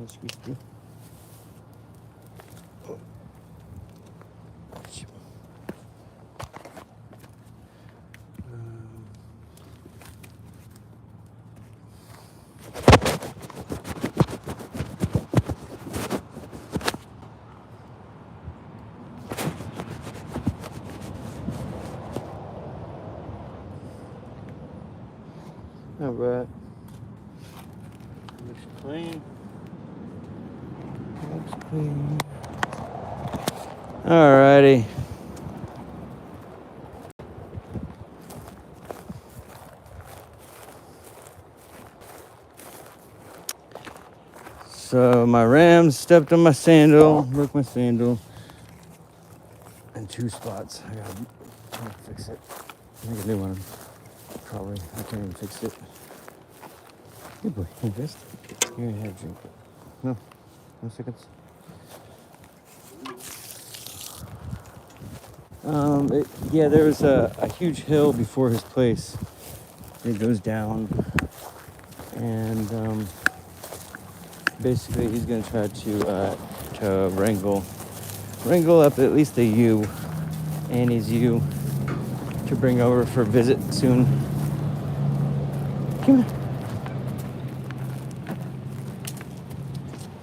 squeeze through. All right. Looks clean. Looks clean. Alrighty. So my ram stepped on my sandal, broke my sandal in 2 spots. I gotta fix it. Make a new one. Probably. I can't even fix it. Good boy. Hey, best. Here, have a drink. No. No seconds. Yeah, there was a huge hill before his place. It goes down, and basically he's gonna try to wrangle up at least a ewe, Annie's ewe, to bring over for a visit soon. Come here.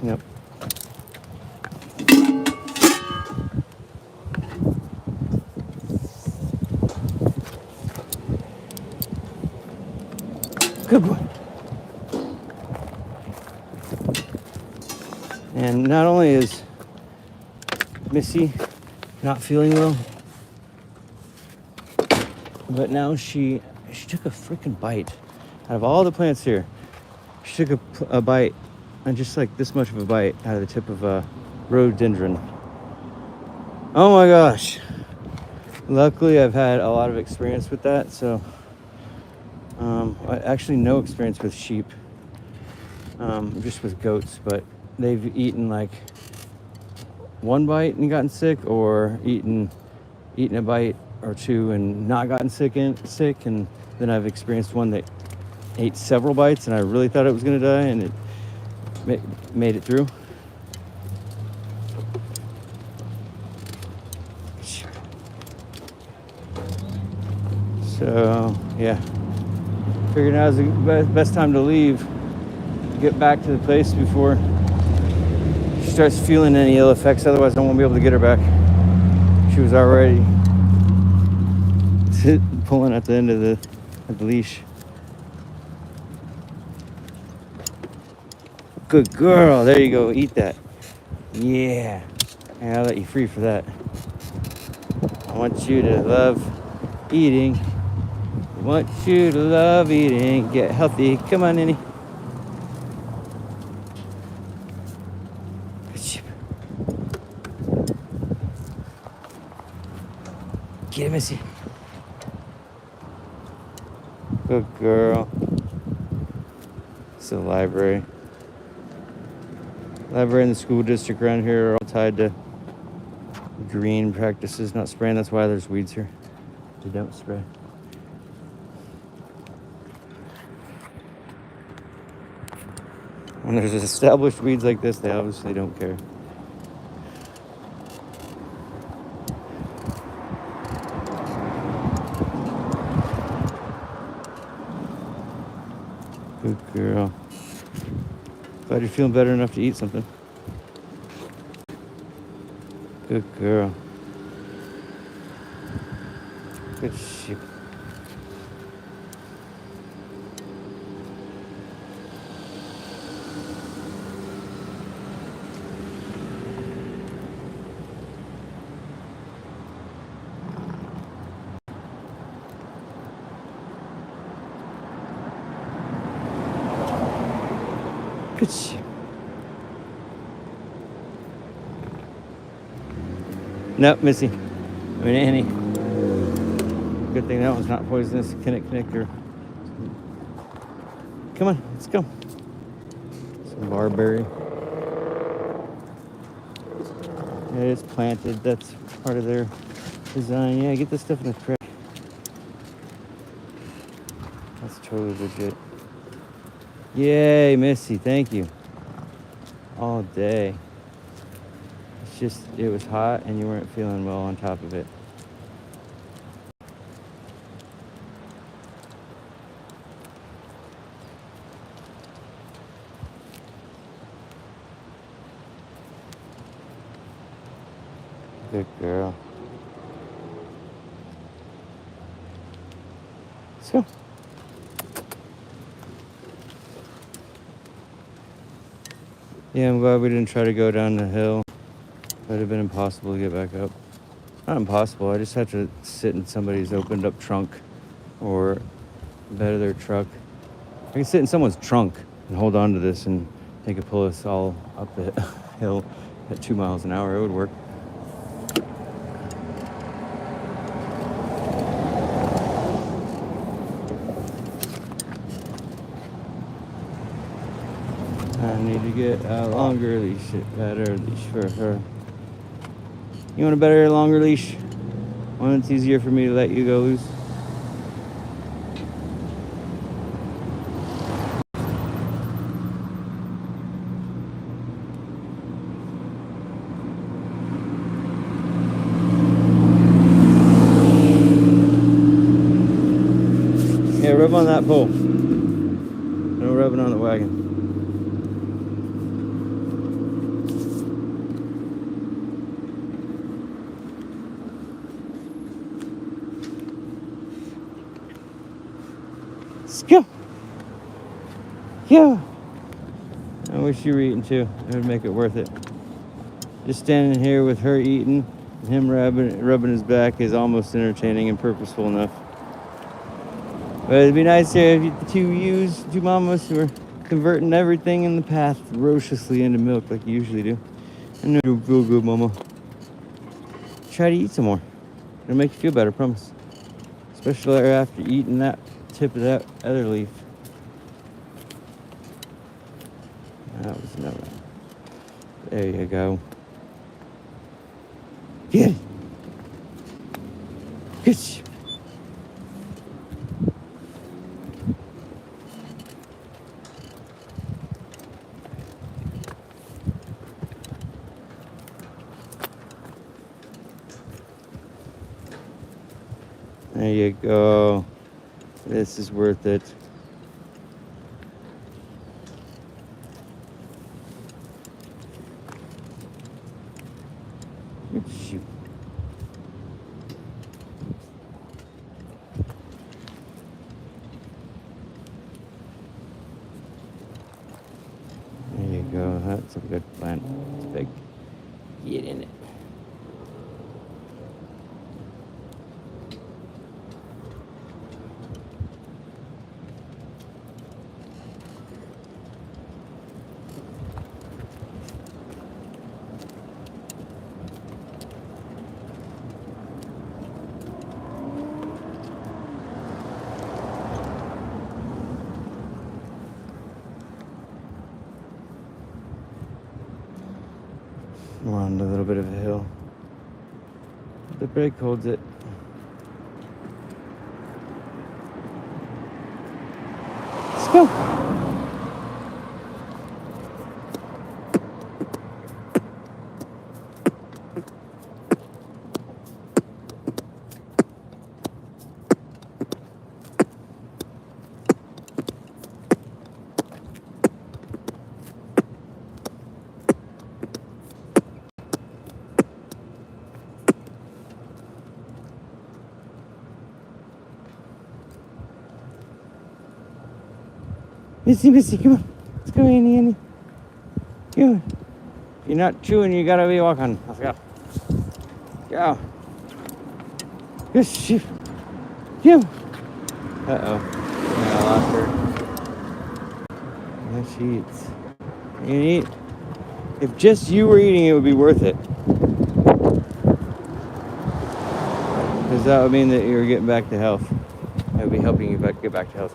Yep. Good boy. And not only is Missy not feeling well, but now she took a freaking bite out of all the plants here. She took a bite, and just like this much of a bite out of the tip of a rhododendron. Oh my gosh. Luckily, I've had a lot of experience with that, so actually no experience with sheep, just with goats, but they've eaten like 1 bite and gotten sick, or eaten a bite or 2 and not gotten sick, and then I've experienced one that ate several bites and I really thought it was gonna die, and it made it through. So yeah, figured now is the best time to leave, get back to the place before she starts feeling any ill effects. Otherwise I won't be able to get her back. She was already pulling at the end of the leash. Good girl. There you go. Eat that. Yeah. I'll let you free for that. I want you to love eating. I want you to love eating. Get healthy. Come on, Annie. Get it, Missy. Good girl. It's the library. Library and the school district around here are all tied to green practices, not spraying. That's why there's weeds here. They don't spray. When there's established weeds like this, they obviously don't care. Good girl. Glad you're feeling better enough to eat something. Good girl. Good sheep. Good sheep. Nope, Missy. Annie. Good thing that one's not poisonous. Connect her. Come on, let's go. Some barberry. Yeah, it's planted. That's part of their design. Yeah, get this stuff in the crack. That's totally legit. Yay, Missy. Thank you. all day. It's just, it was hot and you weren't feeling well on top of it. Good girl. Let's go. Yeah, I'm glad we didn't try to go down the hill. It would have been impossible to get back up. Not impossible, I just have to sit in somebody's opened up trunk or bed of their truck. I can sit in someone's trunk and hold on to this and they could pull us all up the hill at 2 miles an hour. It would work. I need to get a longer leash, a better leash for her. You want a better, longer leash? One that's easier for me to let you go loose? Yeah, rub on that pole. No rubbing on the wagon. Let's go. Yeah. I wish you were eating too. It would make it worth it. Just standing here with her eating and him rubbing his back is almost entertaining and purposeful enough. But it'd be nice if the two mamas were converting everything in the path ferociously into milk like you usually do. I know you'll feel good, mama. Try to eat some more. It'll make you feel better, I promise. Especially after eating that tip of that other leaf. That was another one. There you go. Get it. Good. There you go. This is worth it. Shoot. There you go. That's a good plant. It's big. Get in it. We're on a little bit of a hill. The brake holds it. Let's go. Missy, come on. Let's go, Annie. Come on. If you're not chewing, you gotta be walking. Let's go. Go. Good shit. Go. Uh-oh. I lost her. No, she eats. You can eat. If just you were eating, it would be worth it. Because that would mean that you were getting back to health. That would be helping you get back to health.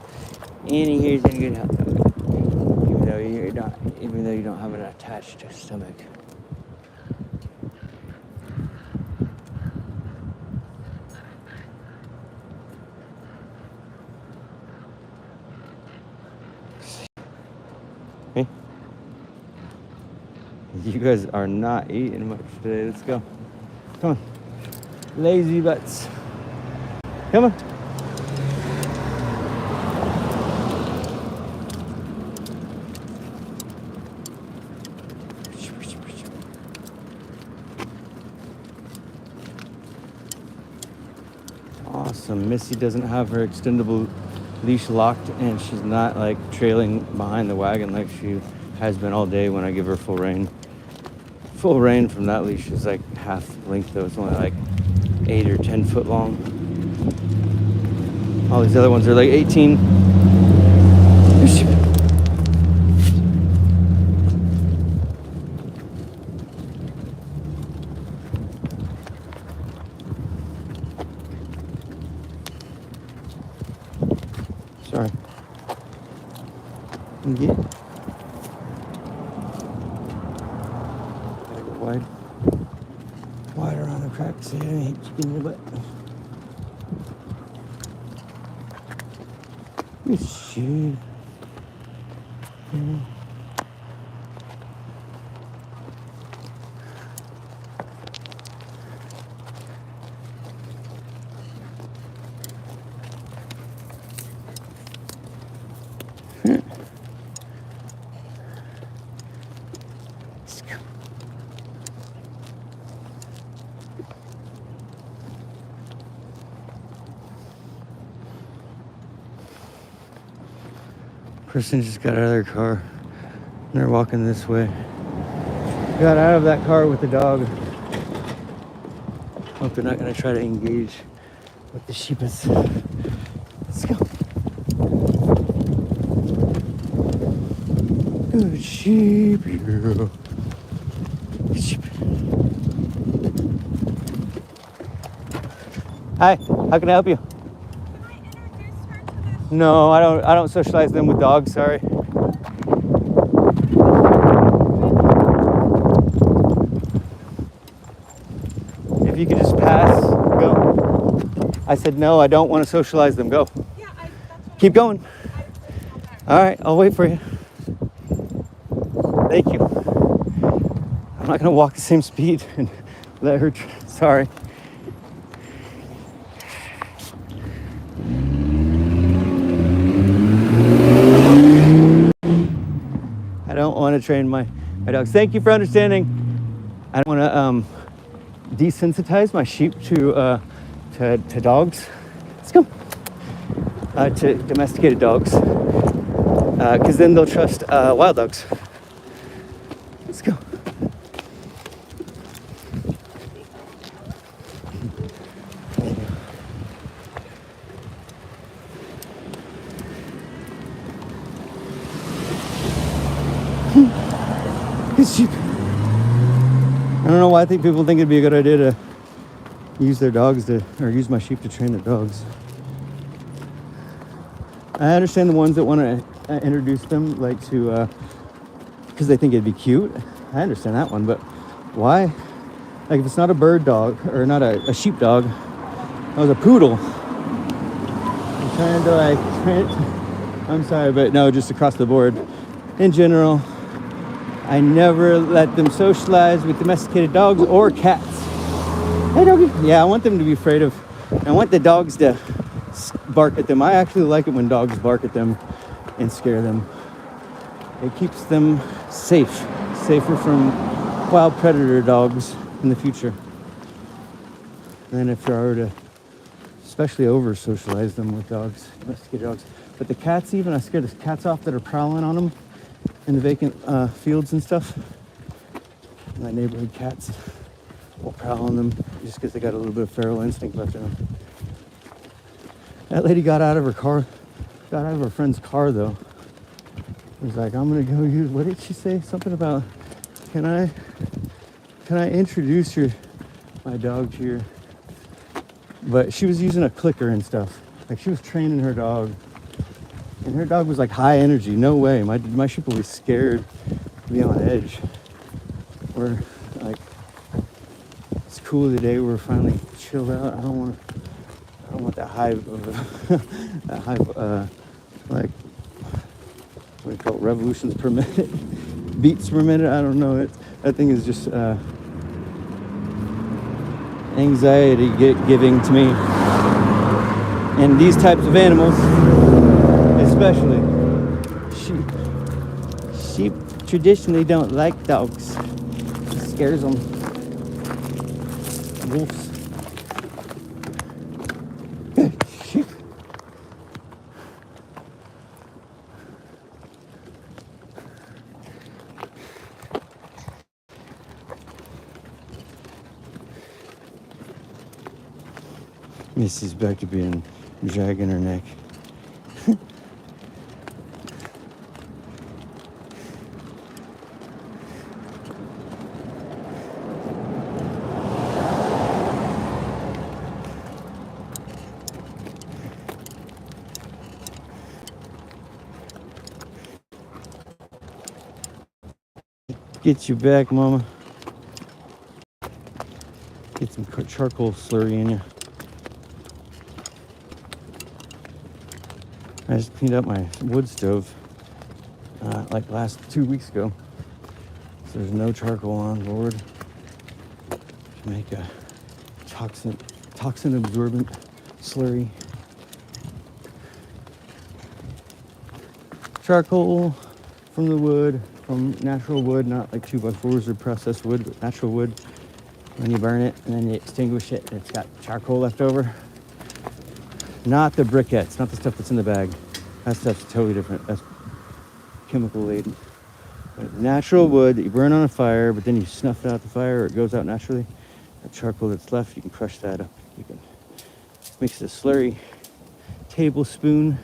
Annie here's in good health. Even though you don't have an attached stomach. Okay. You guys are not eating much today. Let's go. Come on. Lazy butts. Come on. Awesome. Missy doesn't have her extendable leash locked, and she's not like trailing behind the wagon like she has been all day when I give her full rein. Full rein from that leash is like half length though. It's only like 8 or 10 foot long. All these other ones are like 18. Sorry. Yeah. Gotta go wide. Wide around the cracks here. I hate kicking your butt. You should. Person just got out of their car and they're walking this way. Got out of that car with the dog. Hope they're not going to try to engage with the sheepus. Let's go. Good sheep. Yeah. Good sheep. Hi, how can I help you? No, I don't socialize them with dogs, sorry. If you could just pass, go. I said no, I don't want to socialize them, go. Yeah, keep going. All right, I'll wait for you. Thank you. I'm not gonna walk the same speed and let her, sorry. I don't want to train my dogs. Thank you for understanding. I don't want to desensitize my sheep to dogs. Let's go. To domesticated dogs. Because then they'll trust wild dogs. Let's go. Sheep. I don't know why I think people think it'd be a good idea to use their dogs or use my sheep to train their dogs. I understand the ones that want to introduce them, like to, because they think it'd be cute. I understand that one, but why? Like if it's not a bird dog or not a sheep dog, that was a poodle. I'm trying to like train it. I'm sorry, but no, just across the board. In general, I never let them socialize with domesticated dogs or cats. Hey, doggy. Yeah, I want them to be afraid of, I want the dogs to bark at them. I actually like it when dogs bark at them and scare them. It keeps them safer from wild predator dogs in the future. And if I were to especially over socialize them with dogs, domesticated dogs. But the cats even, I scare the cats off that are prowling on them in the vacant fields and stuff. My neighborhood cats will prowl on them just because they got a little bit of feral instinct left in them. That lady got out of her friend's car though. Was like, I'm gonna go use, what did she say? Something about, can I introduce my dog to your, but she was using a clicker and stuff. Like she was training her dog. And her dog was like high energy. No way. My sheep will be scared to be on edge. We're like, it's cool today. We're finally chilled out. I don't want that high like, what do you call it? Revolutions per minute beats per minute. I don't know. That thing is just anxiety giving to me. And these types of animals, especially sheep traditionally don't like dogs. It scares them. Wolves. Sheep. Missy's back to being dragging her neck. Get you back, mama. Get some charcoal slurry in you. I just cleaned up my wood stove like last 2 weeks ago. So there's no charcoal on board to make a toxin absorbent slurry. Charcoal from the wood, from natural wood, not like 2x4s or processed wood, but natural wood. When you burn it and then you extinguish it, it's got charcoal left over. Not the briquettes, not the stuff that's in the bag. That stuff's totally different. That's chemical laden. But natural wood that you burn on a fire, but then you snuff out the fire, or it goes out naturally. That charcoal that's left, you can crush that up. You can mix the slurry. Tablespoon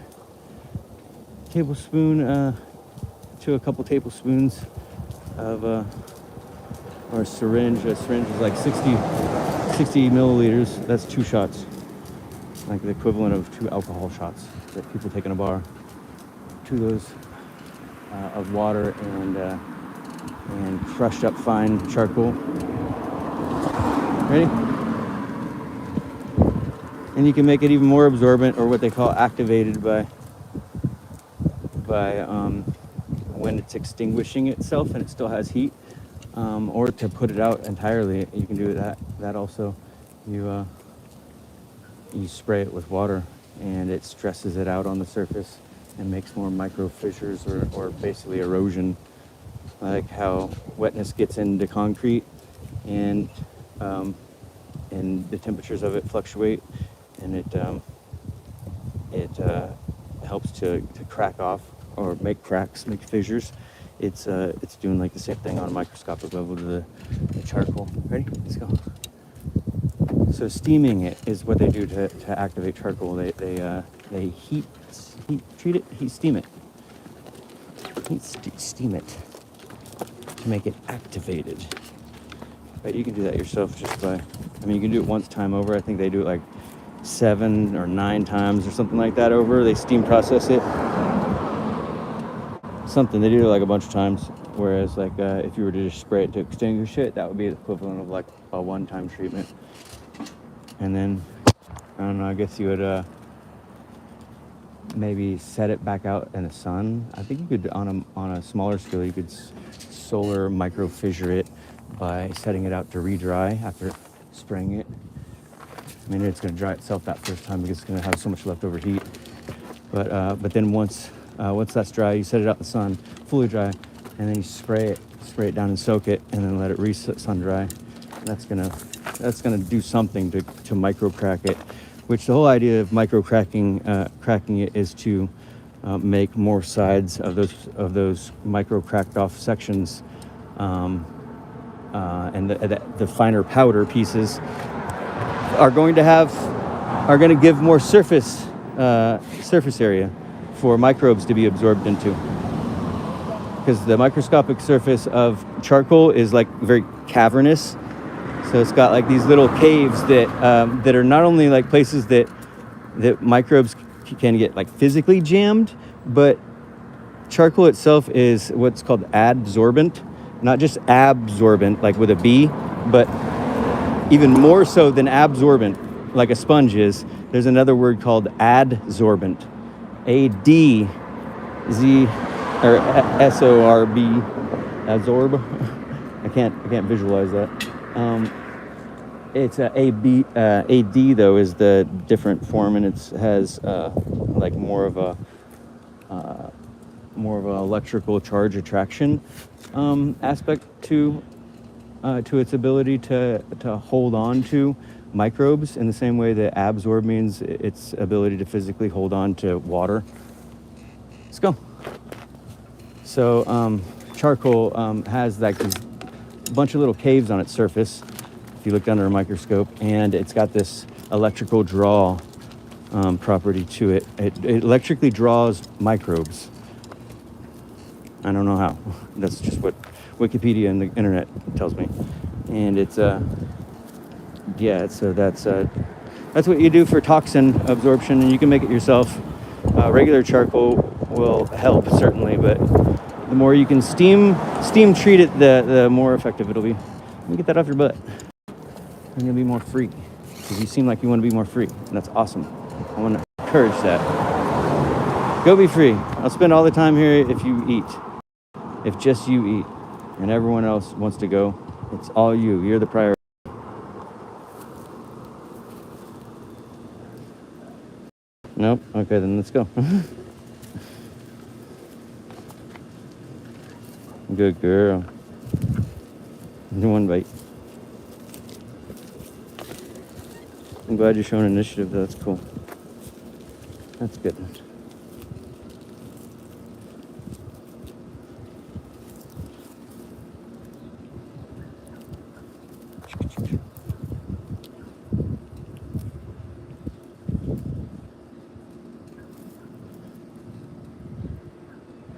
to a couple tablespoons of or a syringe. A syringe is like 60 milliliters. That's 2 shots. Like the equivalent of 2 alcohol shots that people take in a bar. 2 of those of water and crushed up fine charcoal. Ready? And you can make it even more absorbent, or what they call activated, by when it's extinguishing itself and it still has heat, or to put it out entirely. You can do that also. You spray it with water and it stresses it out on the surface and makes more micro fissures or basically erosion, like how wetness gets into concrete and the temperatures of it fluctuate, and it helps to crack off or make cracks, make fissures. It's doing like the same thing on a microscopic level to the charcoal. Ready? Let's go. So steaming it is what they do to activate charcoal. They heat treat it, steam it to make it activated. But you can do that yourself just by, you can do it once time over. I think they do it like 7 or 9 times or something like that over. They steam process it. They do it like a bunch of times. Whereas like if you were to just spray it to extinguish it, that would be the equivalent of like a one-time treatment. And then, I don't know, I guess you would maybe set it back out in the sun. I think you could, on a smaller scale, you could solar micro fissure it by setting it out to re-dry after spraying it. It's going to dry itself that first time because it's going to have so much leftover heat. But then once that's dry, you set it out in the sun, fully dry, and then you spray it down and soak it, and then let it sun dry. That's gonna do something to micro crack it, which the whole idea of micro cracking it is to make more sides of those micro cracked off sections, and the finer powder pieces are going to give more surface area for microbes to be absorbed into, because the microscopic surface of charcoal is like very cavernous. So it's got like these little caves that are not only like places that microbes can get like physically jammed, but charcoal itself is what's called adsorbent, not just absorbent like with a B, but even more so than absorbent like a sponge is. There's another word called adsorbent, ADZ or SORB, absorb. I can't visualize that. It's AD though is the different form, and it has like more of an electrical charge attraction aspect to its ability to hold on to microbes in the same way that absorb means its ability to physically hold on to water. Let's go. So charcoal has like this bunch of little caves on its surface if you looked under a microscope, and it's got this electrical draw property to it. It electrically draws microbes. I don't know how. That's just what Wikipedia and the internet tells me. And it's that's what you do for toxin absorption, and you can make it yourself. Regular charcoal will help certainly, but the more you can steam treat it, the more effective it'll be. Let me get that off your butt. And you'll be more free, because you seem like you want to be more free, and that's awesome. I want to encourage that. Go be free. I'll spend all the time here if you eat. If just you eat, and everyone else wants to go, it's all you. You're the priority. Nope. Okay, then let's go. Good girl. One bite. I'm glad you're showing initiative, though. That's cool. That's good.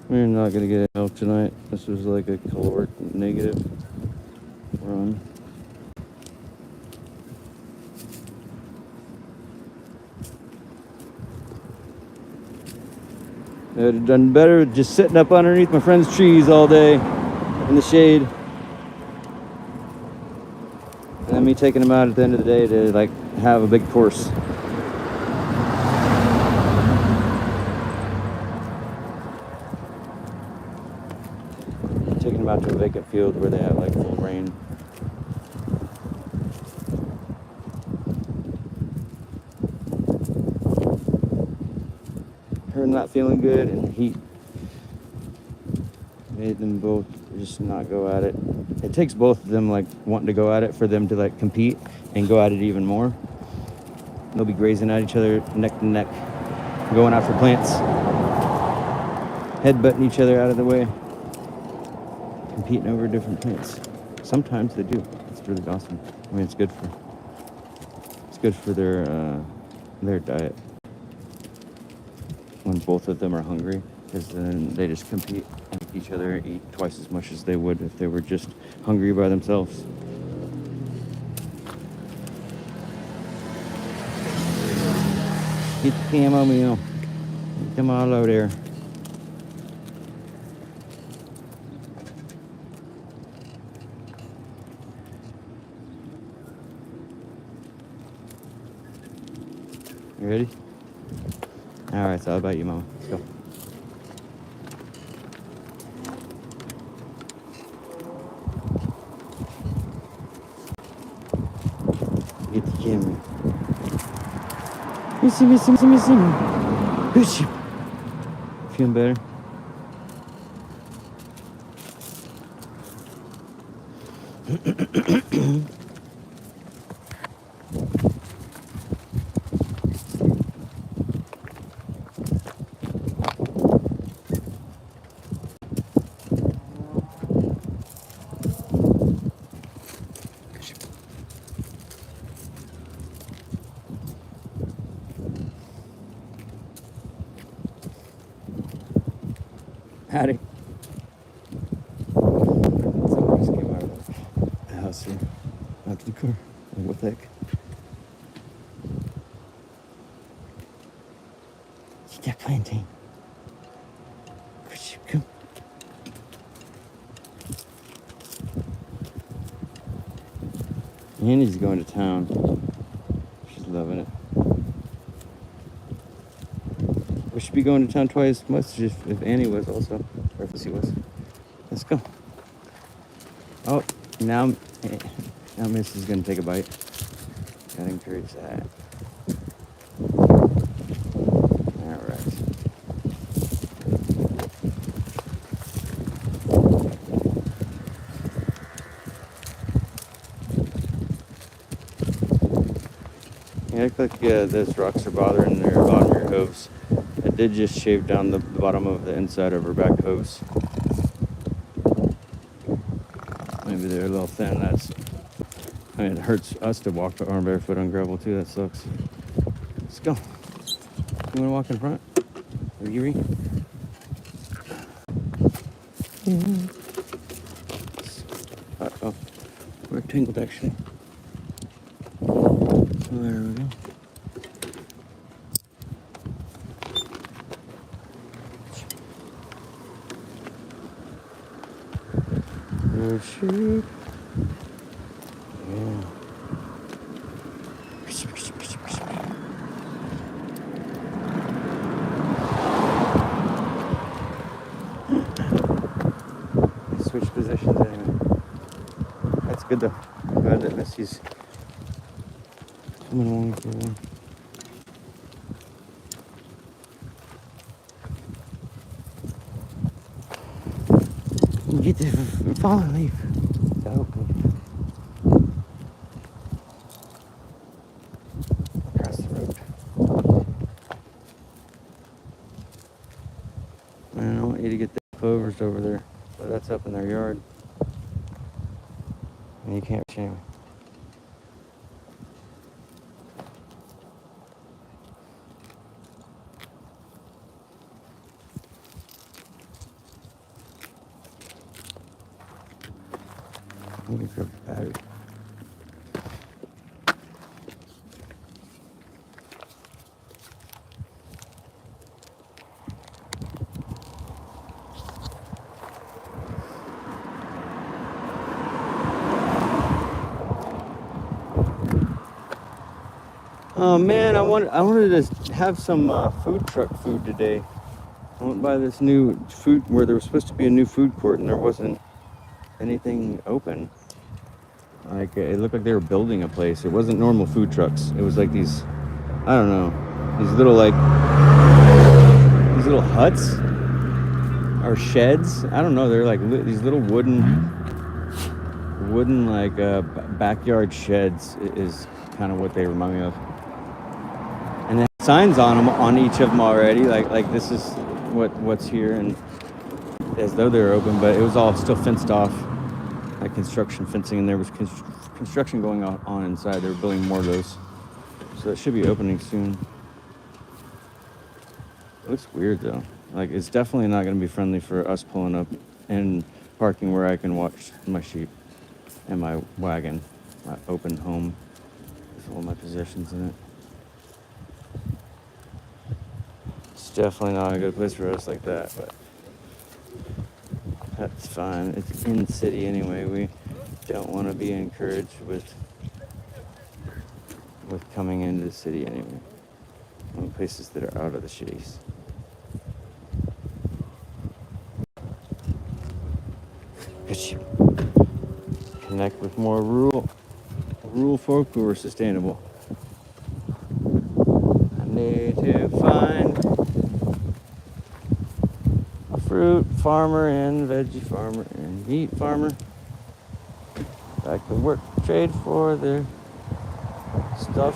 We're not going to get help tonight. This was like a caloric negative run. I'd have done better just sitting up underneath my friend's trees all day in the shade. And then me taking them out at the end of the day to like have a big course. Taking them out to a vacant field where they have like full rain. Her not feeling good and the heat made them both just not go at it. It takes both of them like wanting to go at it for them to like compete and go at it even more. They'll be grazing at each other neck to neck, going after plants, headbutting each other out of the way, competing over different plants. Sometimes they do. It's really awesome. I mean, it's good for their diet when both of them are hungry, because then they just compete and make each other eat twice as much as they would if they were just hungry by themselves. Get the camo meal. Come on out there. You ready? All right, so how about you, Mama? Let's go. Get the camera. Missy. Who's you? Feeling better? Howdy. Someone just came out of the house here. Out to the car. Like, what the heck? Get that plantain. Come. Annie's going to town. She's loving it. We should be going to town twice as much if Annie was also, or if Lucy was. Let's go. Oh, now Missy's gonna take a bite. Gotta encourage that. All right. Yeah, look like those rocks are bothering the bottom of your hooves. I did just shave down the bottom of the inside of her back hooves. Maybe they're a little thin. I mean, it hurts us to walk arm barefoot on gravel too. That sucks. Let's go. You wanna walk in front? Riri? Uh-oh. We're tangled actually. There we go. Good sheep. Yeah. Switch positions anyway. That's good though. I'm glad that Missy's coming along for a while. Get the fallen leaf. It's open. Across the road. Man, I want you to get the clovers over there. But that's up in their yard. And you can't shame. Let me grab the battery. Oh man, I wanted to have some food truck food today. I went by this new food where there was supposed to be a new food court and there wasn't anything open. Like it looked like they were building a place. It wasn't normal food trucks. It was like these, I don't know, these little huts or sheds. I don't know. They're like these little wooden like backyard sheds is kind of what they remind me of. And they have signs on them on each of them already, like this is what's here, and as though they were open, but it was all still fenced off, like construction fencing, and there was construction going on inside. They were building more of those, so it should be opening soon. It looks weird though. Like it's definitely not going to be friendly for us pulling up and parking where I can watch my sheep and my wagon, my open home with all my possessions in it. It's definitely not a good place for us like that, but that's fine. It's in the city anyway. We don't want to be encouraged with coming into the city anyway. On places that are out of the cities. Connect with more rural folk who are sustainable. I need to find a fruit farmer and veggie farmer and meat farmer. I can work trade for their stuff.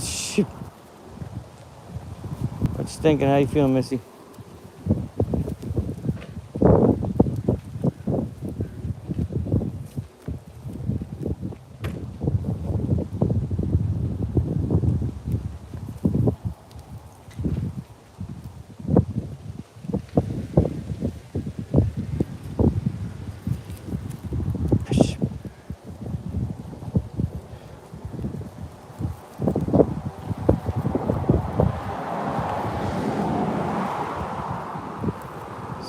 Shoot. What you thinking? How you feeling, Missy?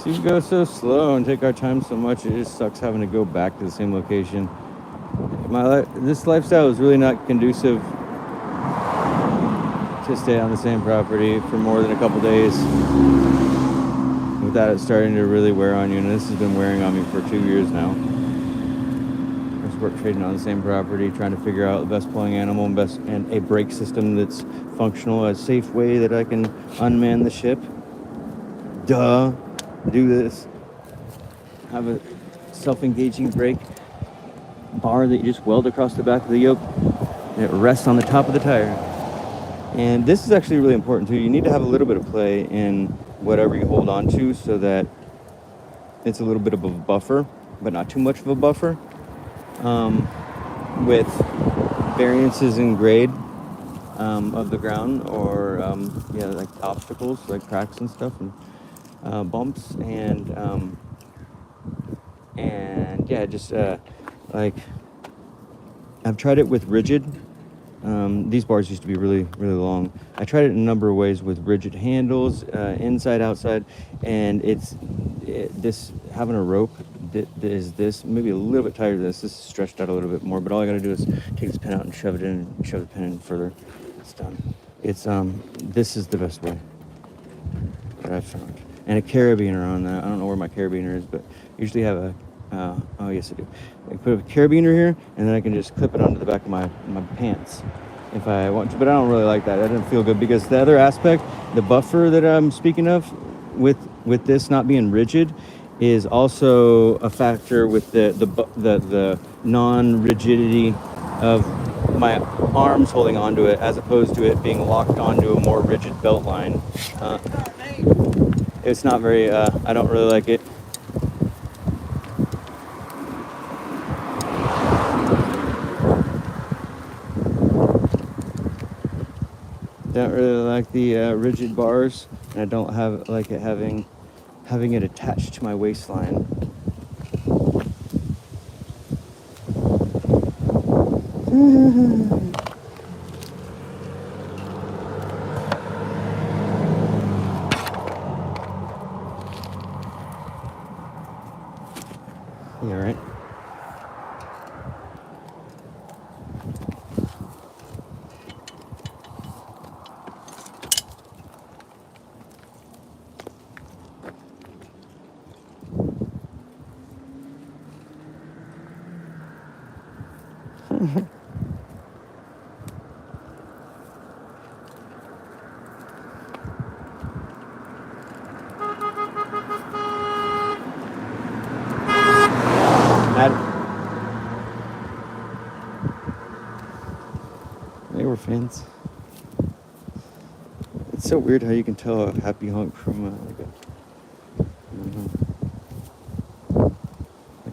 We go so slow and take our time so much, it just sucks having to go back to the same location. This lifestyle is really not conducive to stay on the same property for more than a couple days without it starting to really wear on you. And this has been wearing on me for 2 years now. I just work trading on the same property, trying to figure out the best pulling animal and a brake system that's functional, a safe way that I can unman the ship. Duh. Do this. Have a self-engaging brake bar that you just weld across the back of the yoke, and it rests on the top of the tire. And this is actually really important too. You need to have a little bit of play in whatever you hold on to so that it's a little bit of a buffer, but not too much of a buffer. With variances in grade of the ground, or like obstacles, like cracks and stuff, and bumps, and just like I've tried it with rigid. These bars used to be really, really long. I tried it in a number of ways with rigid handles, inside, outside, and this having a rope is this maybe a little bit tighter than this. This is stretched out a little bit more, but all I got to do is take this pin out and shove it in, and shove the pin in further. It's done. It's this is the best way that I've found. And a carabiner on that. I don't know where my carabiner is, but I usually have a oh yes I do. I put a carabiner here, and then I can just clip it onto the back of my pants if I want to. But I don't really like that. That doesn't feel good, because the other aspect, the buffer that I'm speaking of, with this not being rigid, is also a factor with the non-rigidity of my arms holding onto it, as opposed to it being locked onto a more rigid belt line. It's not very. I don't really like it. Don't really like the rigid bars, and I don't like it having it attached to my waistline. You all right? They were fans. It's so weird how you can tell a happy honk from like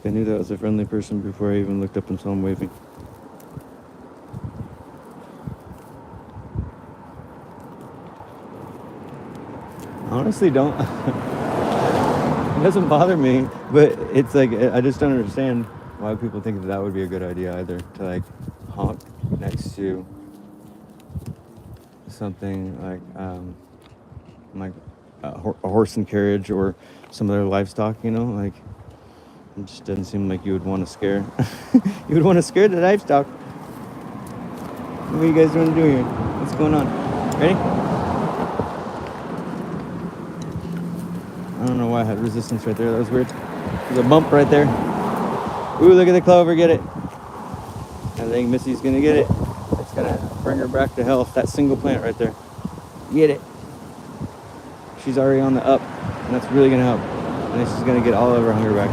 I knew that was a friendly person before I even looked up and saw him waving. Honestly, don't. It doesn't bother me, but it's like I just don't understand why people think that would be a good idea either, to like honk next to something like a horse and carriage or some other livestock, like it just doesn't seem like you would want to scare you would want to scare the livestock. What are you guys want to do here? What's going on? Ready? I don't know why I had resistance right there. That was weird. There's a bump right there. Ooh, look at the clover. Get it. I think Missy's gonna get it. It's gonna bring her back to health. That single plant right there. Get it. She's already on the up, and that's really gonna help. And then she's gonna get all of her hunger back.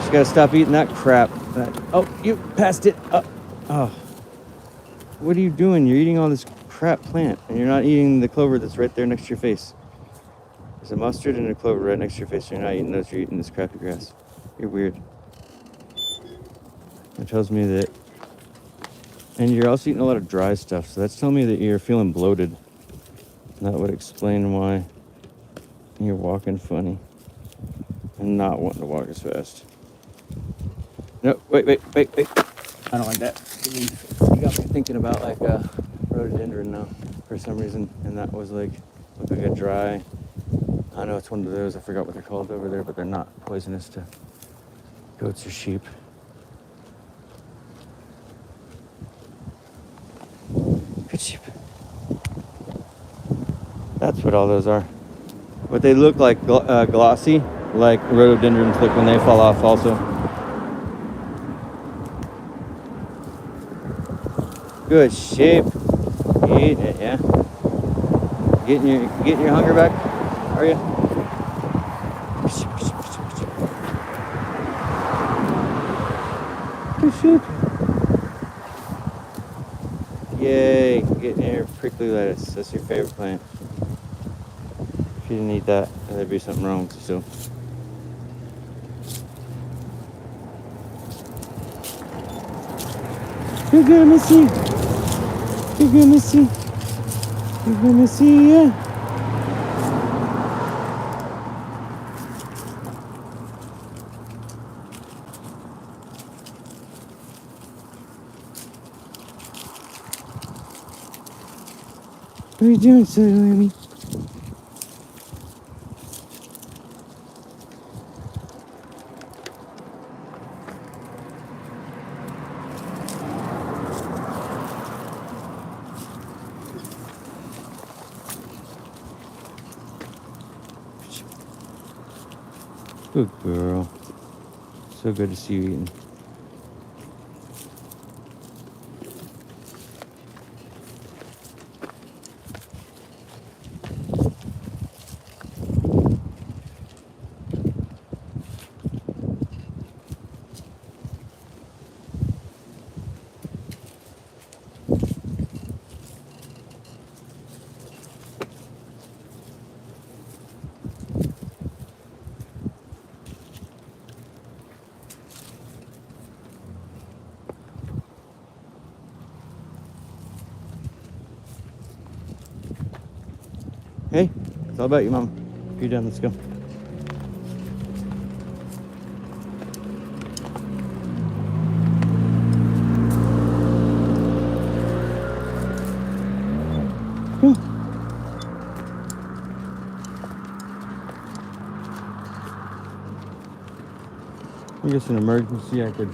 She's gotta stop eating that crap. Oh, you passed it up. Oh. What are you doing? You're eating all this crap plant, and you're not eating the clover that's right there next to your face. There's a mustard and a clover right next to your face. You're not eating those. You're eating this crappy grass. You're weird. That tells me that. And you're also eating a lot of dry stuff, so that's telling me that you're feeling bloated. That would explain why you're walking funny and not wanting to walk as fast. No, wait. I don't like that. You got me thinking about like rhododendron now for some reason, and that was like looked like a dry. I know it's one of those. I forgot what they're called over there, but they're not poisonous to goats or sheep. That's what all those are. But they look like glossy, like rhododendrons look when they fall off also. Good shape. Eating it, yeah. Getting your hunger back, are you? Good shape. Yay, getting your prickly lettuce. That's your favorite plant. If you didn't eat that, there'd be something wrong with you still. You're gonna see. You're gonna see. You're gonna see, yeah. What are you doing, silly Lammy? Good girl. So good to see you eating. Hey, it's all about you, Mama. You're done, let's go. Go. I guess in an emergency I could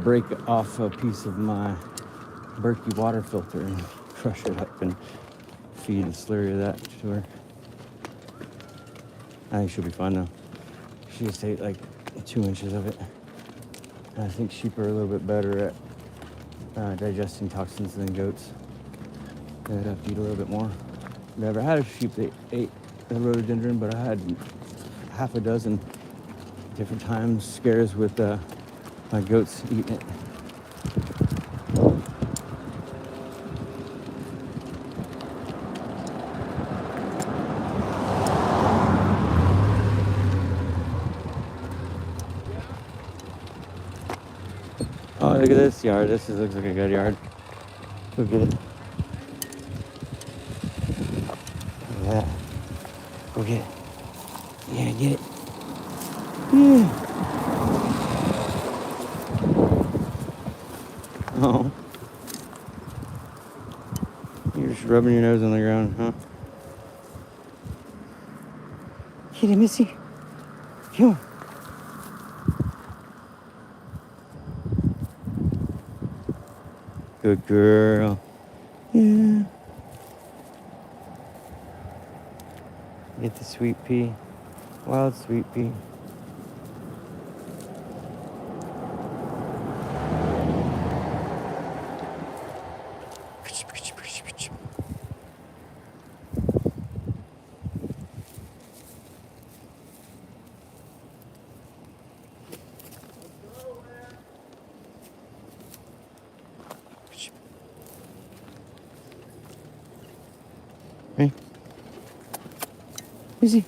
break off a piece of my Berkey water filter and crush it up and feed a slurry of that to her. I think she'll be fine though. She just ate like 2 inches of it. And I think sheep are a little bit better at digesting toxins than goats. They'd have to eat a little bit more. Never had a sheep that ate a rhododendron, but I had half a dozen different times scares with my goats eating it. Oh, look at this yard. Looks like a good yard. Look at it. Look at that. Go get it. Yeah, get it. Yeah. Oh. You're just rubbing your nose on the ground, huh? Get it, Missy. Come on. Good girl. Yeah. Get the sweet pea. Wild sweet pea. Hey. Easy.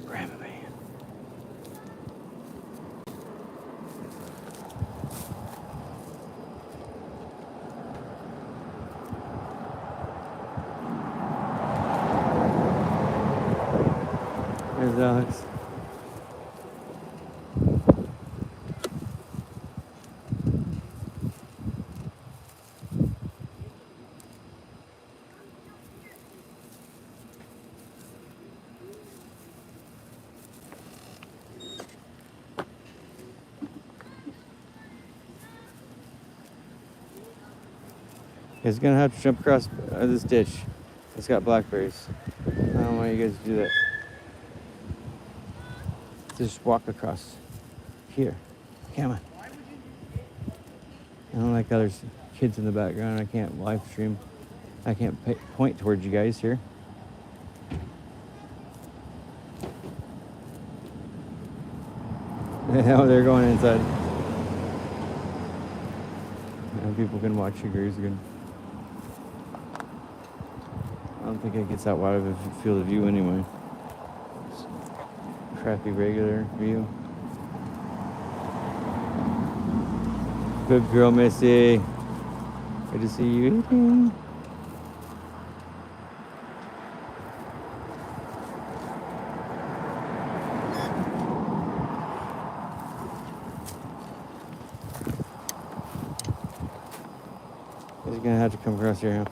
Grab it, man. There's Alex. It's gonna have to jump across this ditch. It's got blackberries. I don't know why you guys do that. Just walk across here. Come on. I don't like other kids in the background. I can't live stream. I can't point towards you guys here. Now they're going inside. And people can watch you grazing. I don't think it gets that wide of a field of view anyway. It's crappy regular view. Good girl, Missy. Good to see you eating. He's gonna have to come across here, huh?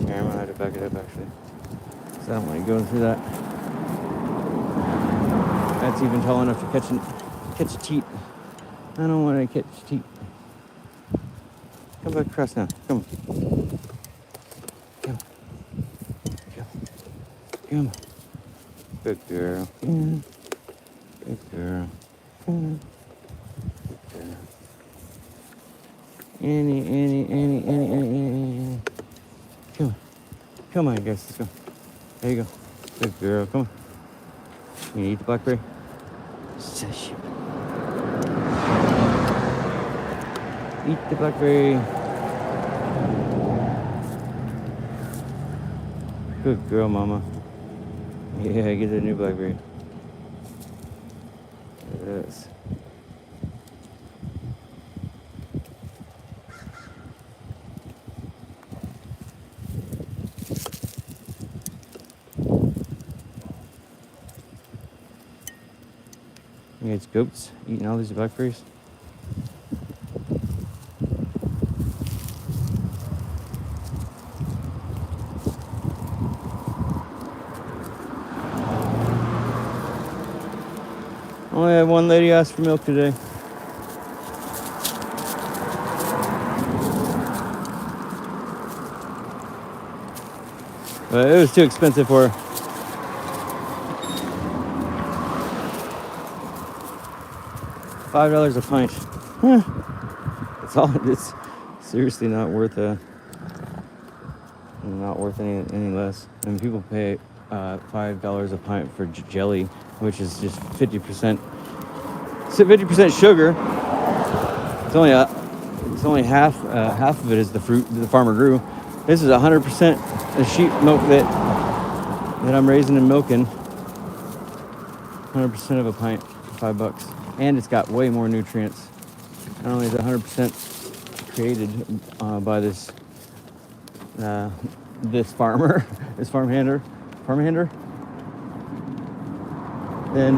Here, I'm gonna have to back it up actually. So I don't want to go through that. That's even tall enough to catch a teat. I don't want to catch a teat. Come back across now. Come on. Come. Come. Good girl. Good girl. Good girl. Annie. Come on. Come on, guys. Let's go. There you go. Good girl. Come on. You eat the blackberry? Shush. Eat the blackberry. Good girl, mama. Yeah, get the new blackberry. Yes. Yeah, it's goats eating all these blackberries. Only had one lady ask for milk today. But it was too expensive for her. $5 a pint. Huh. It's seriously not worth any less. And people pay $5 a pint for jelly, which is just 50% sugar. It's only half of it is the fruit the farmer grew. This is 100% the sheep milk that I'm raising and milking. 100% of a pint for $5. And it's got way more nutrients. Not only is it 100% created by this farmer, this farmhander, then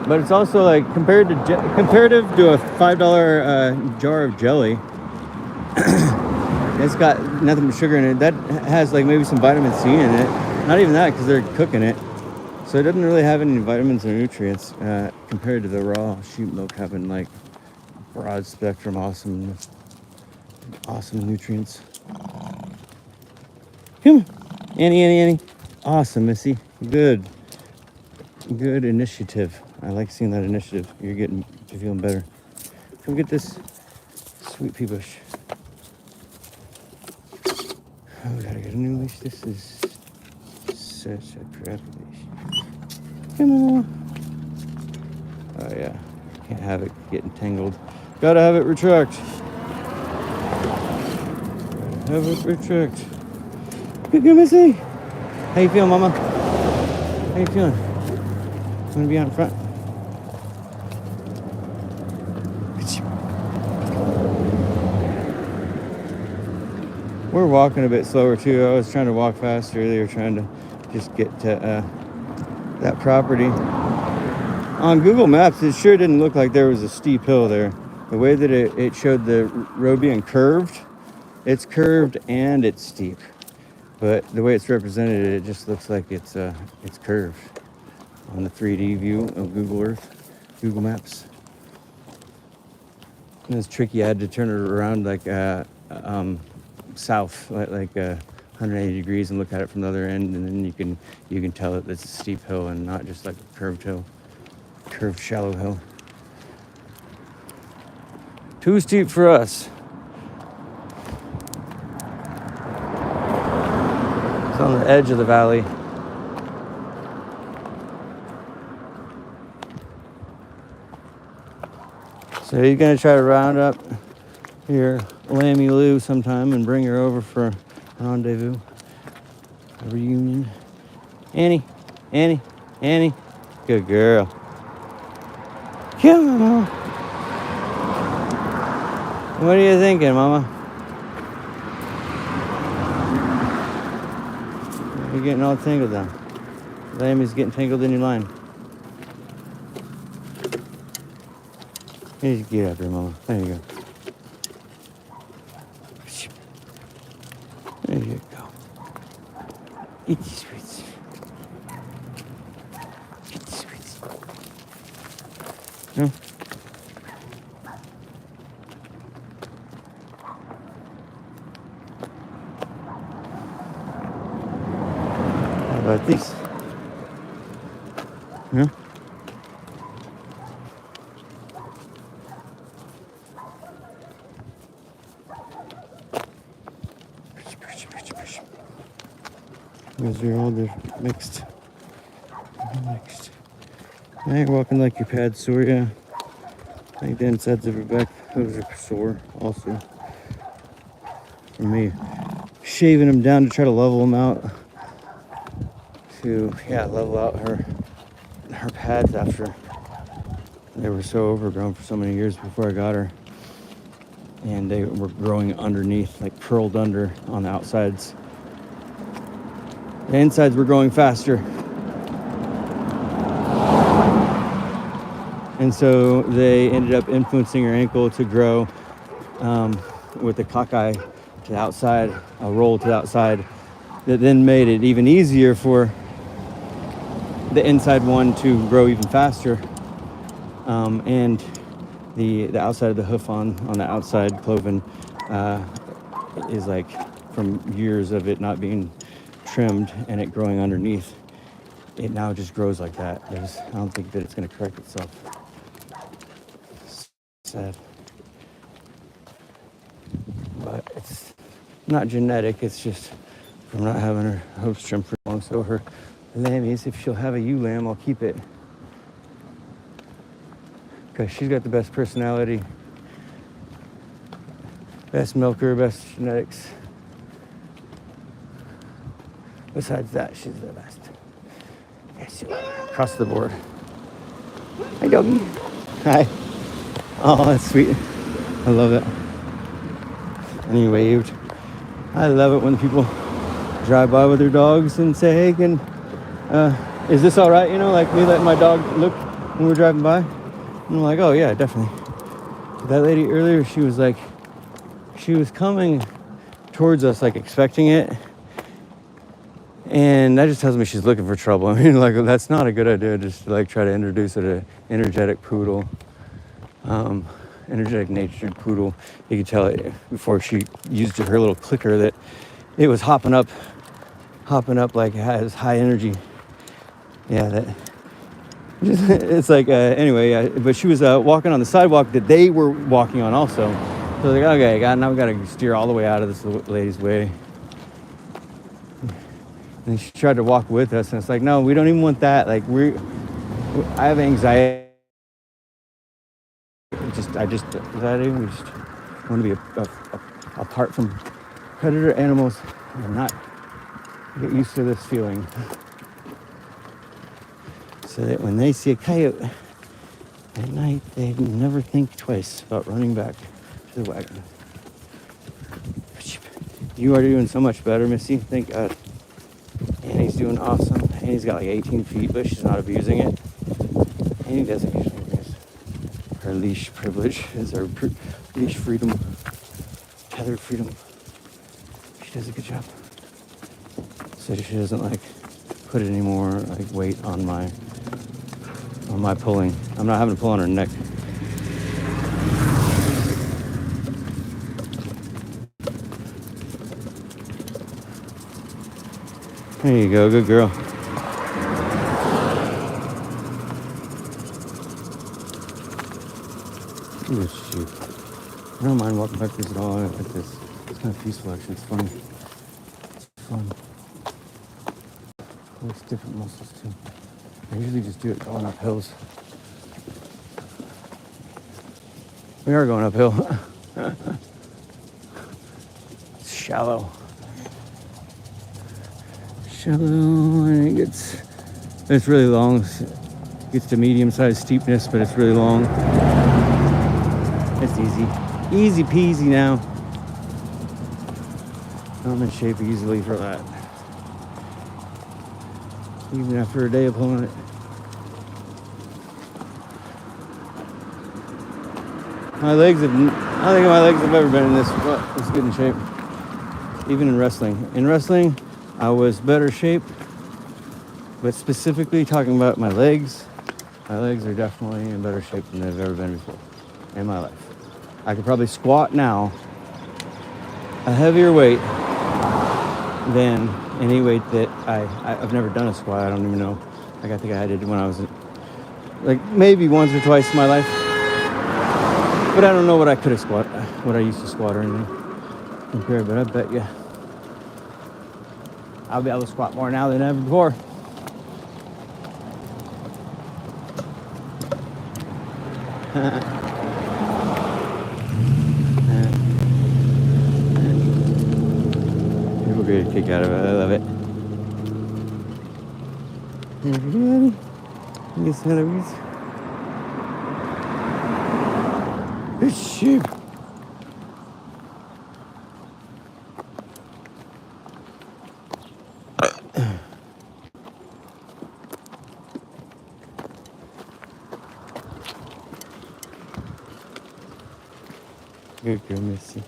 but it's also like comparative to a $5 jar of jelly. It's got nothing but sugar in it. That has like maybe some vitamin C in it. Not even that, because they're cooking it. So it doesn't really have any vitamins or nutrients compared to the raw sheep milk having like broad spectrum, awesome nutrients. Come on, Annie. Awesome, Missy. Good initiative. I like seeing that initiative. You're feeling better. Come get this sweet pea bush. Oh, we gotta get a new leash. This is such a crappy leash. Come on. Oh yeah, can't have it getting tangled. Gotta have it retract. Good, Missy. How you feeling, Mama? How you feeling? I'm gonna be out in front. We're walking a bit slower too. I was trying to walk fast earlier, trying to just get to that property. On Google Maps, it sure didn't look like there was a steep hill there. The way that it showed the road being curved, it's curved and it's steep. But the way it's represented, it just looks like it's curved on the 3D view of Google Earth, Google Maps. And it's tricky. I had to turn it around like south, like 180 degrees, and look at it from the other end, and then you can tell that it's a steep hill and not just like a curved shallow hill. Too steep for us. It's on the edge of the valley. So he's gonna try to round up here Lammy Lou sometime and bring her over for a rendezvous, a reunion. Annie, good girl. Come on, Mama. What are you thinking, Mama? You're getting all tangled down. Lammy's getting tangled in your line. Here, get up here, Mama. There you go. There you go. Eat these sweets. Eat these sweets. No? How about these? No? Those are all mixed. Now you're walking like your pads sore, yeah. I think the insides of your back, those are sore also. For me, shaving them down to try to level them out. To, level out her pads after they were so overgrown for so many years before I got her. And they were growing underneath, like curled under on the outsides. The insides were growing faster. And so they ended up influencing her ankle to grow with a cockeye to the outside, a roll to the outside, that then made it even easier for the inside one to grow even faster. And the outside of the hoof on the outside cloven is like from years of it not being trimmed and it growing underneath, it now just grows like that. I don't think that it's going to correct itself. Sad. But it's not genetic, it's just from not having her hooves trimmed for long. So her lammies, if she'll have a ewe lamb, I'll keep it. Because she's got the best personality, best milker, best genetics. Besides that, she's the best. Yes, across the board. Hi, doggy. Hi. Oh, that's sweet. I love it. And he waved. I love it when people drive by with their dogs and say, hey, is this all right? You know, like me letting my dog look when we're driving by. And I'm like, oh yeah, definitely. That lady earlier, she was coming towards us, like expecting it. And that just tells me she's looking for trouble. I mean, like, that's not a good idea, just to like try to introduce her to energetic poodle. Energetic natured poodle. You could tell it before she used her little clicker that it was hopping up like it has high energy. Yeah, that. It's like, anyway, but she was walking on the sidewalk that they were walking on also. So like, okay, now we gotta steer all the way out of this lady's way. And she tried to walk with us, and it's like, no, we don't even want that. Like, I have anxiety. Anxiety. We just want to be apart from predator animals and not get used to this feeling. So that when they see a coyote at night, they never think twice about running back to the wagon. You are doing so much better, Missy. Thank God. Annie's doing awesome. Annie's got like 18 feet, but she's not abusing it. Annie doesn't usually abuse her leash privilege, is her leash freedom, tethered freedom. She does a good job. So she doesn't like put any more like weight on my pulling. I'm not having to pull on her neck. There you go, good girl. Ooh, shoot. I don't mind walking back this at all. I think this kind of peaceful actually. It's funny. It's fun. It works different muscles too. I usually just do it going up hills. We are going uphill. It's shallow. Shallow, and it's really long. It gets to medium-sized steepness, but it's really long. It's easy. Easy peasy now. I'm in shape easily for that. Even after a day of pulling it. I don't think my legs have ever been in this good in shape. Even in wrestling. In wrestling, I was better shape. But specifically talking about my legs are definitely in better shape than they've ever been before in my life. I could probably squat now a heavier weight than any weight that I've never done a squat. I don't even know. Like I think I did when I was like maybe once or twice in my life. But I don't know what I could have squat, what I used to squat or anything compared. But I bet you I'll be able to squat more now than ever before. People get a kick out of it. I love it. Everybody, get celeries. Good sheep. Good girl, Missy.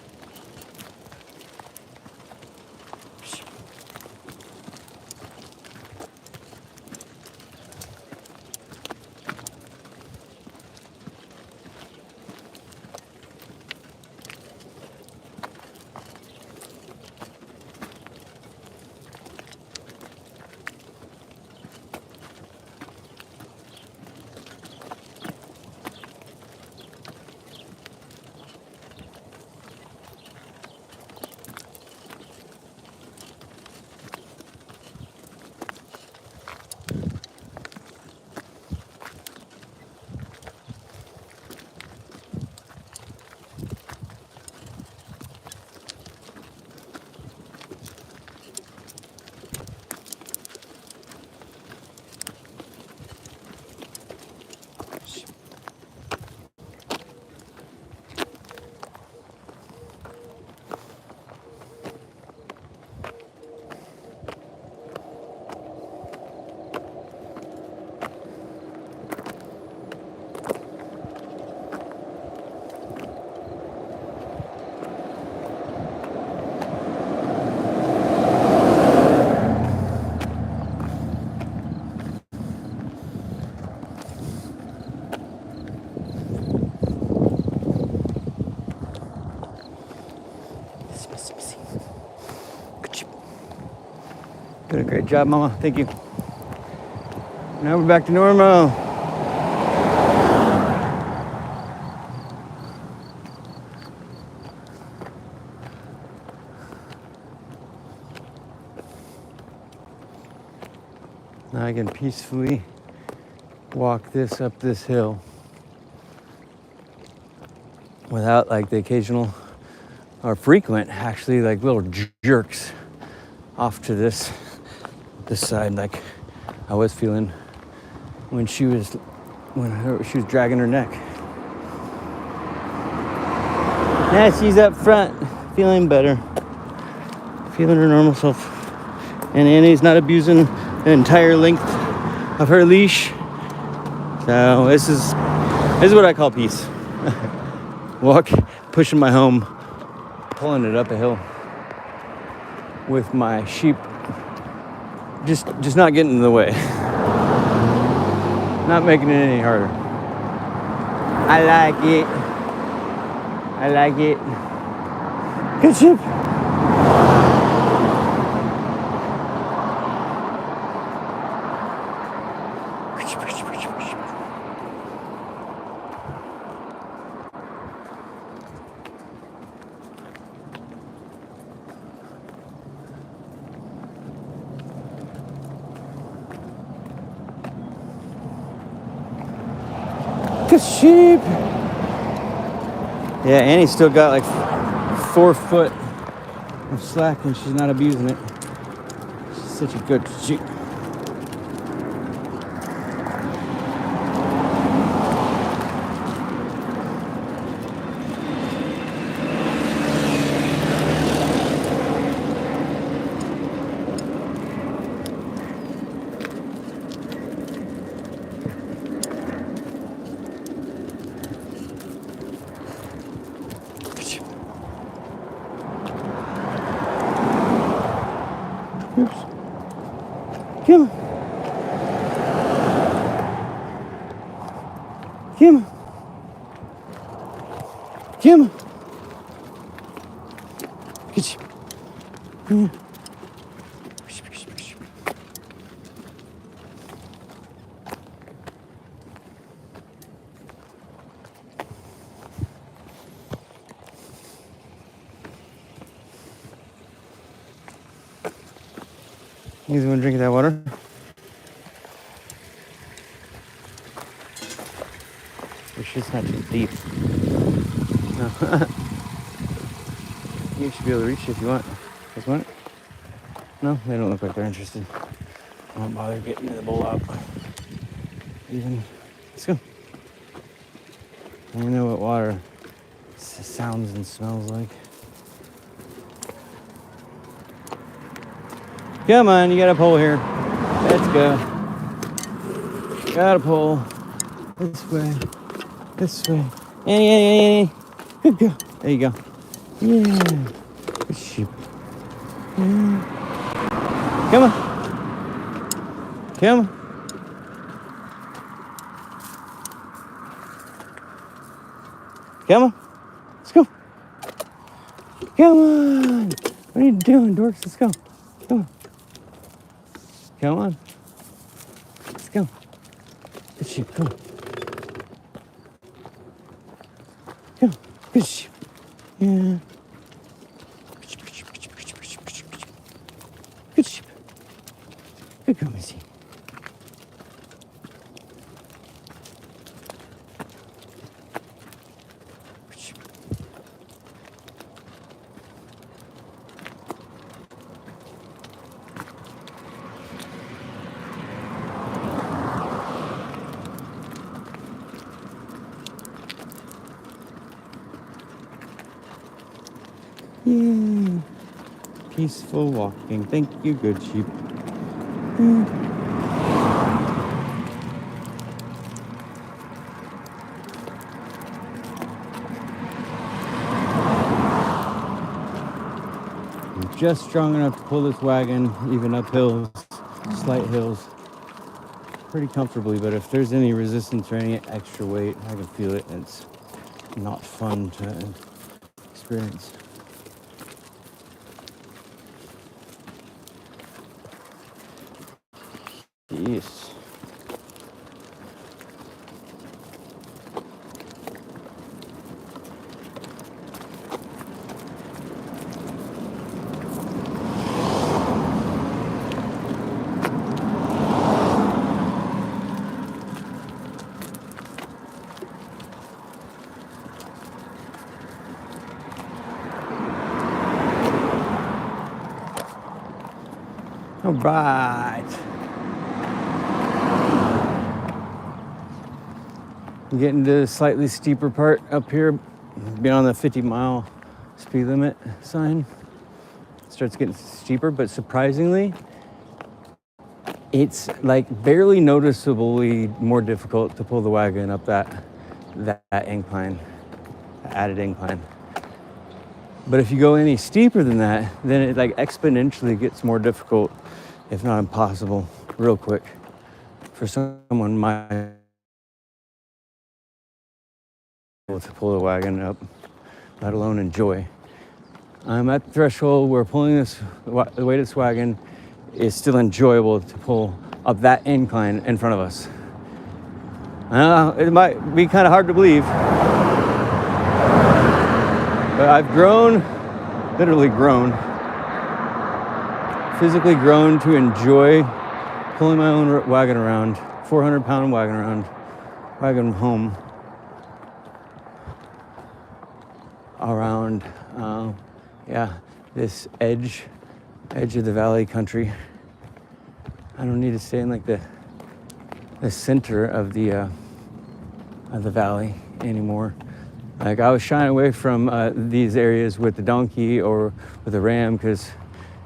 Did a great job, Mama. Thank you. Now we're back to normal. Now I can peacefully walk this up this hill without like the occasional or frequent actually like little jerks off to this side like I was feeling when she was dragging her neck. Now she's up front, feeling better, feeling her normal self, and Annie's not abusing the entire length of her leash. So this is what I call peace. Pushing my home, pulling it up a hill with my sheep just not getting in the way, not making it any harder. I like it. Good sheep. Good sheep. Yeah, Annie's still got like 4 foot of slack and she's not abusing it. She's such a good sheep. Oops. Come on. Come on. Come on. Good sheep. Yeah. You guys want to drink that water? Your shit's not too deep. No. You should be able to reach it if you want. Just want it? No, they don't look like they're interested. I won't bother getting the bowl out. Even, let's go. I know what water sounds and smells like. Come on, you got a pole here. Let's go. Got a pole. This way. This way. Annie. Good girl. There you go. Yeah. Good sheep. Yeah. Come on. Come on. Come on. Let's go. Come on. What are you doing, dorks? Let's go. Come on. Come on. Let's go. Good sheep. Come on. Come on. Good sheep. Yeah. Good sheep. Good girl, Missy. Good sheep. Yeah. Peaceful walking. Thank you, good sheep. Yeah. I'm just strong enough to pull this wagon, even up hills, slight hills, pretty comfortably. But if there's any resistance or any extra weight, I can feel it. And it's not fun to experience. Yes. All right. Getting to the slightly steeper part up here, beyond the 50-mile speed limit sign. It starts getting steeper, but surprisingly, it's like barely noticeably more difficult to pull the wagon up that incline, added incline. But if you go any steeper than that, then it like exponentially gets more difficult, if not impossible, real quick for someone my to pull the wagon up, let alone enjoy. I'm at the threshold where pulling the weight of this wagon is still enjoyable to pull up that incline in front of us. It might be kind of hard to believe, but I've grown, literally grown, physically grown to enjoy pulling my own wagon around, 400-pound wagon home around, this edge of the valley country. I don't need to stay in like the center of the valley anymore. Like I was shying away from these areas with the donkey or with the ram, because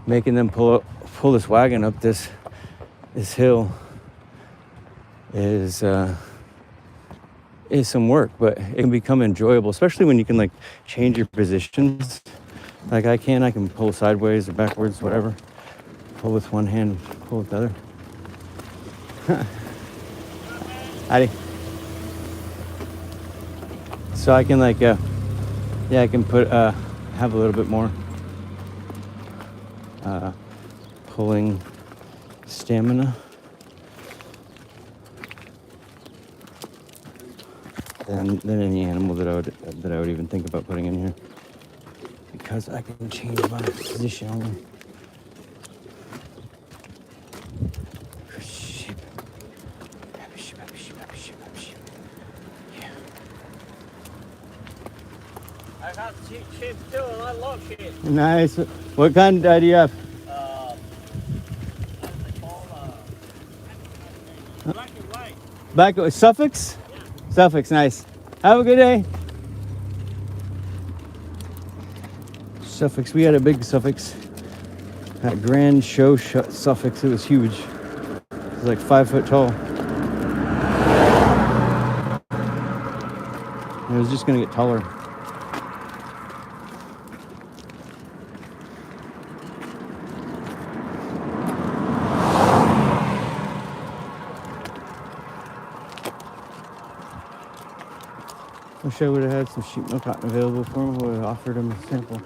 making them pull this wagon up this hill is some work, but it can become enjoyable, especially when you can like change your positions. Like I can pull sideways or backwards, whatever. Pull with one hand, pull with the other. Howdy. So I can like, I can put, have a little bit more pulling stamina than any animal that I would even think about putting in here, because I can change my position on them. I have sheep too, and I love sheep. Nice. What kind do you have? Black and white. Black Suffolks? Yeah. Suffolks, nice. Have a good day. Suffolks, we had a big Suffolks at Grand Show Suffolks. It was huge. It was like 5 foot tall. And it was just gonna get taller. Wish I would have had some sheep milk available for him. I would have offered him a sample.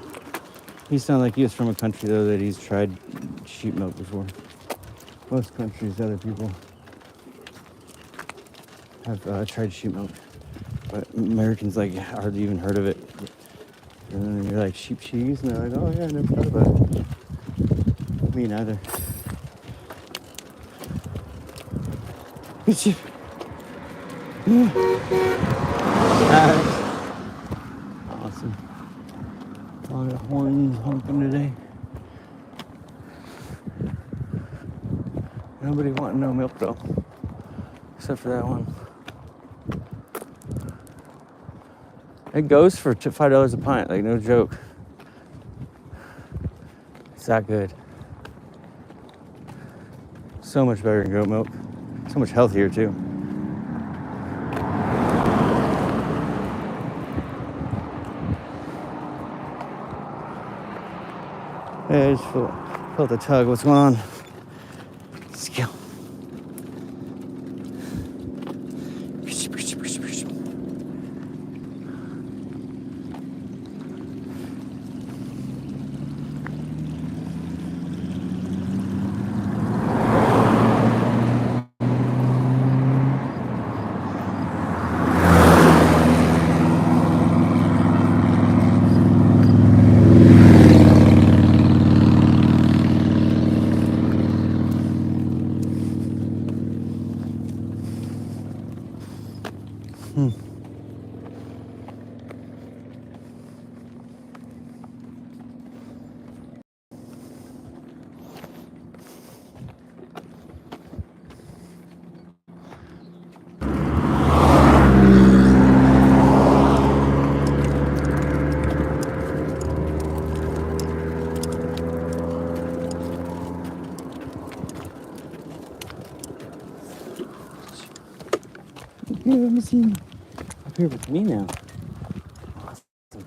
He sounded like he was from a country, though, that he's tried sheep milk before. Most countries, other people have tried sheep milk, but Americans like hardly even heard of it. And then you're like, sheep cheese, and they're like, oh yeah, I never thought about it. Me neither. Sheep. Awesome. A lot of horns honking today. Nobody wanting no milk though, except for that one. It goes for $5 a pint, like no joke. It's that good. So much better than goat milk. So much healthier too. Hey, I just felt the tug. What's going on? Let's go. Here, let me see. Up here with me now. Awesome.